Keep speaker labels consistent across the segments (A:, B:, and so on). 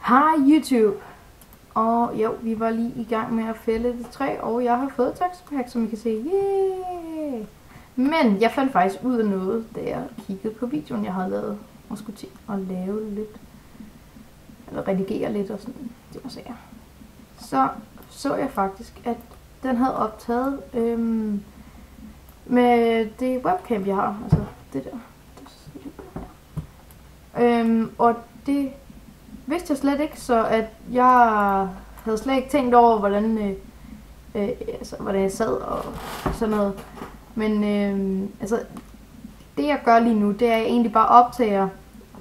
A: Hej YouTube! Og jo, vi var lige i gang med at fælde det træ, og jeg har fået textpack, som I kan se. Yay! Men jeg fandt faktisk ud af noget, da jeg kiggede på videoen, jeg havde lavet, og skulle til at lave lidt, eller redigere lidt og sådan, det var sager. Så jeg faktisk, at den havde optaget med det webcam, jeg har, altså det der. Og det vidste jeg slet ikke, så at jeg havde slet ikke tænkt over, hvordan jeg sad og sådan noget. Men altså, det jeg gør lige nu, det er, at jeg egentlig bare optager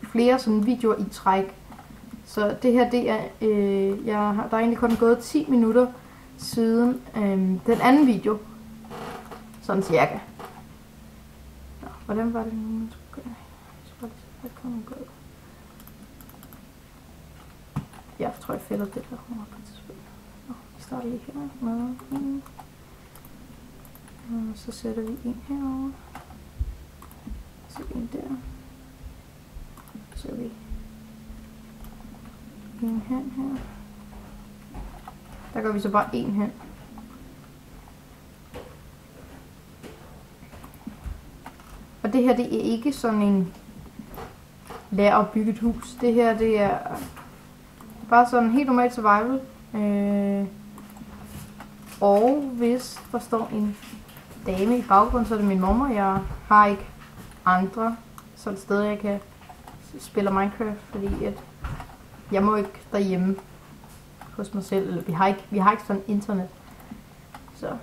A: flere sådan videoer i træk. Så det her, det er, der er egentlig kun gået 10 minutter siden den anden video. Sådan cirka. Nå, hvordan var det nu, man skulle gøre? Jeg kommer gå. Jeg tror, jeg fælder det der på et tidspunkt. Vi starter lige her med en. Og så sætter vi en herovre. Så en der. Så vi en hen her. Der gør vi så bare en hen. Og det her, det er ikke sådan en lær at bygge et hus. Det her, det er bare sådan helt normal survival. Og hvis der står en dame i baggrunden, så er det min mor. Jeg har ikke andre sådan et sted, jeg kan spille Minecraft, fordi at jeg må ikke derhjemme hos mig selv. Eller vi har ikke sådan internet. Så.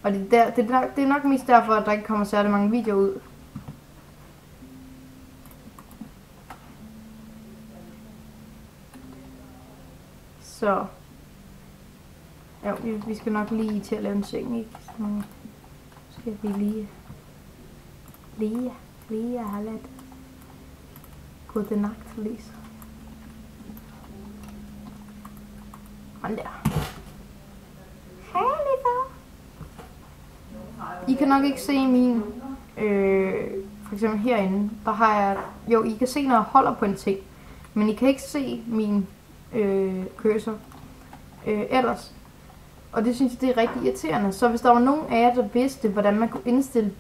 A: Og det er nok mest derfor, at der ikke kommer særlig mange videoer ud. Så ja, vi skal nok lige til at lave en seng, ikke? Så nu skal vi lige have lidt godnat, Lise. Sådan der. Hej, far. I kan nok ikke se min, for eksempel herinde, der har jeg, jo, I kan se, når jeg holder på en ting, men I kan ikke se min cursor ellers. Og det synes jeg, det er rigtig irriterende. Så hvis der var nogen af jer, der vidste, hvordan man kunne indstille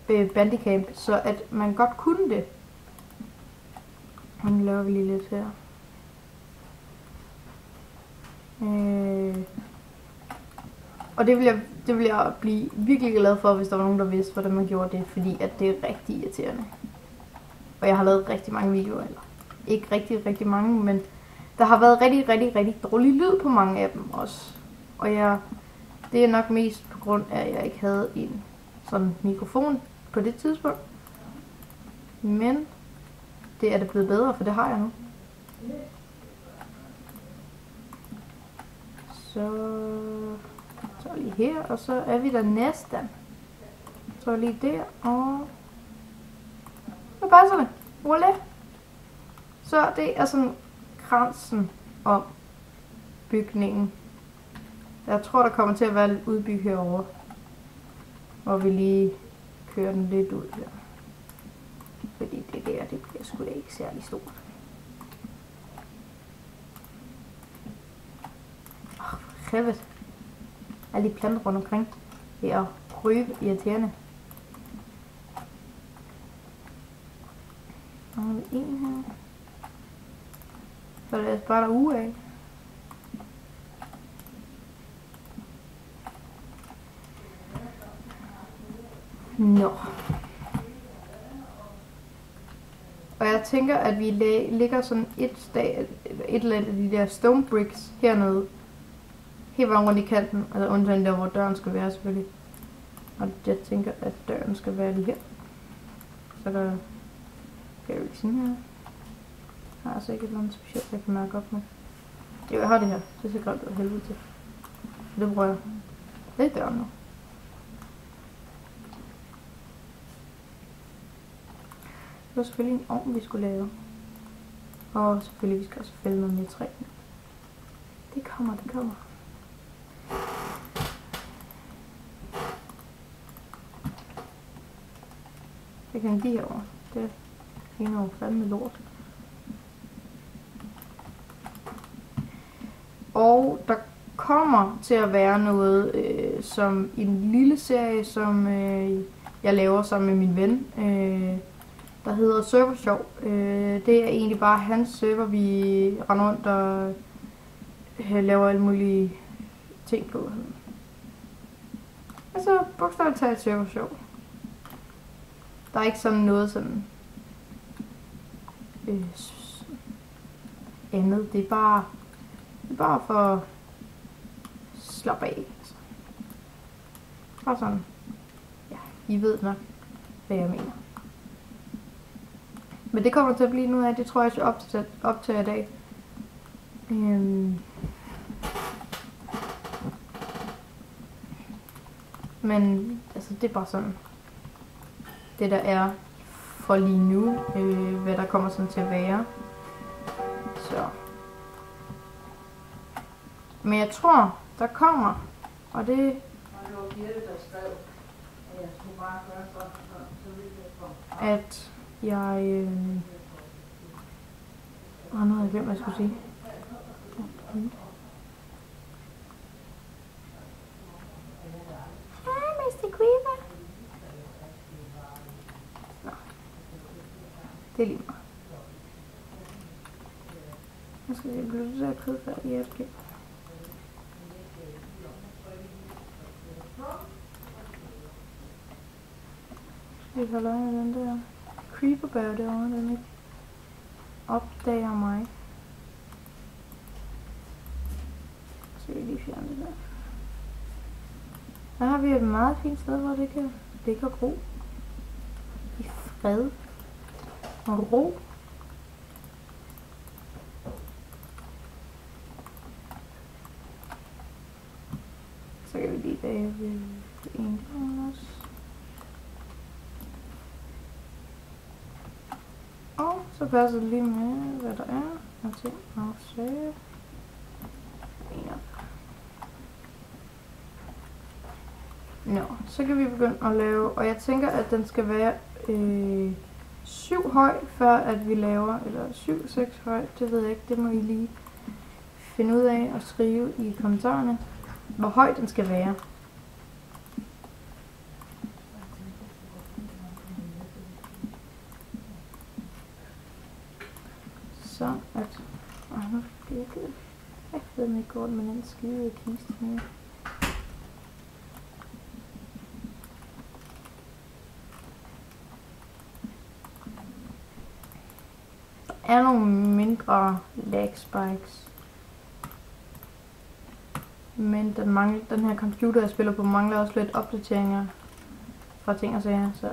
A: Bandicam, så at man godt kunne det. Nu laver vi lige lidt her. Og det vil jeg blive virkelig glad for, hvis der var nogen, der vidste, hvordan man gjorde det. Fordi at det er rigtig irriterende. Og jeg har lavet rigtig mange videoer, eller ikke rigtig mange, men der har været rigtig dårlig lyd på mange af dem også. Og det er nok mest på grund af, at jeg ikke havde en sådan mikrofon på det tidspunkt. Men det er det blevet bedre, for det har jeg nu. Så lige her, og så er vi der næsten. Så lige der, og så bare sådan. Voilà. Så det er sådan kransen om bygningen. Jeg tror, der kommer til at være lidt udbyg herovre, hvor vi lige kører den lidt ud her. Fordi det der, det bliver sgu da ikke særlig stort. For helvede. Alle de planter rundt omkring. Det er røve irriterende. Så har vi en her. Så det er bare der uge af. Nå. Og jeg tænker, at vi lægger sådan et eller andet af de der stone bricks hernede. Helt vejen rundt i kanten, altså undtagen der, hvor døren skal være selvfølgelig. Og jeg tænker, at døren skal være lige her. Så der kan jeg ikke sådan her. Jeg har altså ikke et eller andet specielt, jeg kan mærke op med. Jo, jeg har det her. Det ser grimt ud af helvede til. Det bruger jeg. Det er døren nu. Det var selvfølgelig en ovn, vi skulle lave. Og selvfølgelig, vi skal også fælde noget mere træ. Det kommer. Jeg kan de herovre. Det ligner jo fandme lort. Og der kommer til at være noget som en lille serie, som jeg laver sammen med min ven, der hedder Serversjov. Det er egentlig bare hans server, vi render rundt og laver alle mulige ting på. Altså bogstaveligt talt Serversjov. Der er ikke sådan noget sådan andet. Det er bare for at slappe af. Altså. Bare sådan. Ja, I ved nok, hvad jeg mener. Men det kommer til at blive noget af. Det tror jeg, jeg skal optage i dag. Men altså, det er bare sådan det der er for lige nu, hvad der kommer sådan til at være. Så. Men jeg tror, der kommer, og det... var Birte, der skrev, at jeg skulle bare gøre så ville det komme. At jeg... nu havde jeg glemt, hvad jeg skulle sige. Hej, Mr. Creeper. Nå. Det er lige meget. Jeg skal lige blive så kød færdig i æbke. Vi holder øje med den der creeperbær derovre, den ikke opdager mig. Så skal vi lige fjerne det der. Der har vi et meget fint sted, hvor det kan ligge og gro. I fred og ro. Så kan vi lige bage en gang også. Og så passer det lige med, hvad der er. Og til afsætte. Nå, så kan vi begynde at lave, og jeg tænker, at den skal være 7 høj, før at vi laver, eller 7-6 høj, det ved jeg ikke, det må I lige finde ud af og skrive i kommentarerne, hvor høj den skal være. Så at, nu bliver jeg ked. Jeg ved ikke godt med den skide kiste her. Der er nogle mindre lag spikes. Men den her computer, jeg spiller på, mangler også lidt opdateringer fra ting og sager, så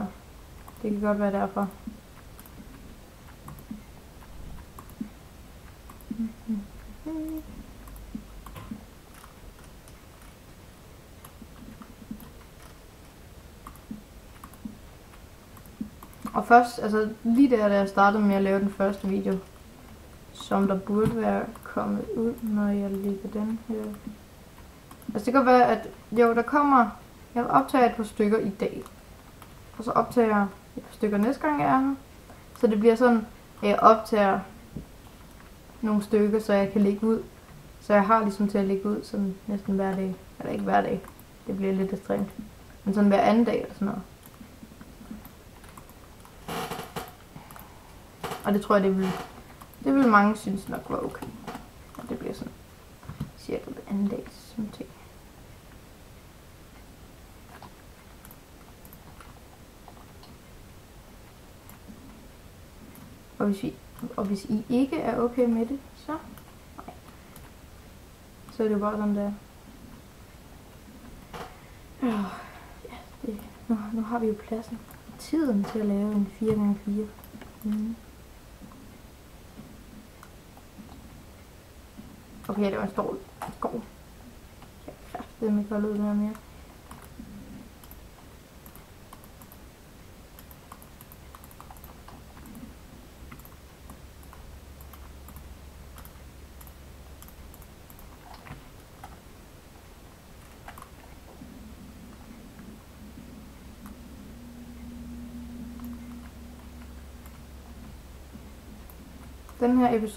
A: det kan godt være derfor. Og først, altså lige der, da jeg startede med at lave den første video, som der burde være kommet ud, når jeg lægger den her. Altså det kan være, at jo, der kommer, jeg optager et par stykker i dag, og så optager jeg et par stykker næste gang jeg er her. Så det bliver sådan, at jeg optager nogle stykker, så jeg kan lægge ud. Så jeg har ligesom til at lægge ud sådan næsten hver dag. Eller ikke hver dag, det bliver lidt ekstremt. Men sådan hver anden dag eller sådan noget. Og det tror jeg, det vil mange synes nok var okay. Og det bliver sådan cirka hver anden dag som ting. Og hvis I ikke er okay med det, så nej. Så er det jo bare sådan der. Ja, nu har vi jo pladsen. Tiden til at lave en 4x4. Okay, det var en stor skov. Jeg kan kraftedeme ikke holde ud med mere. Den her episode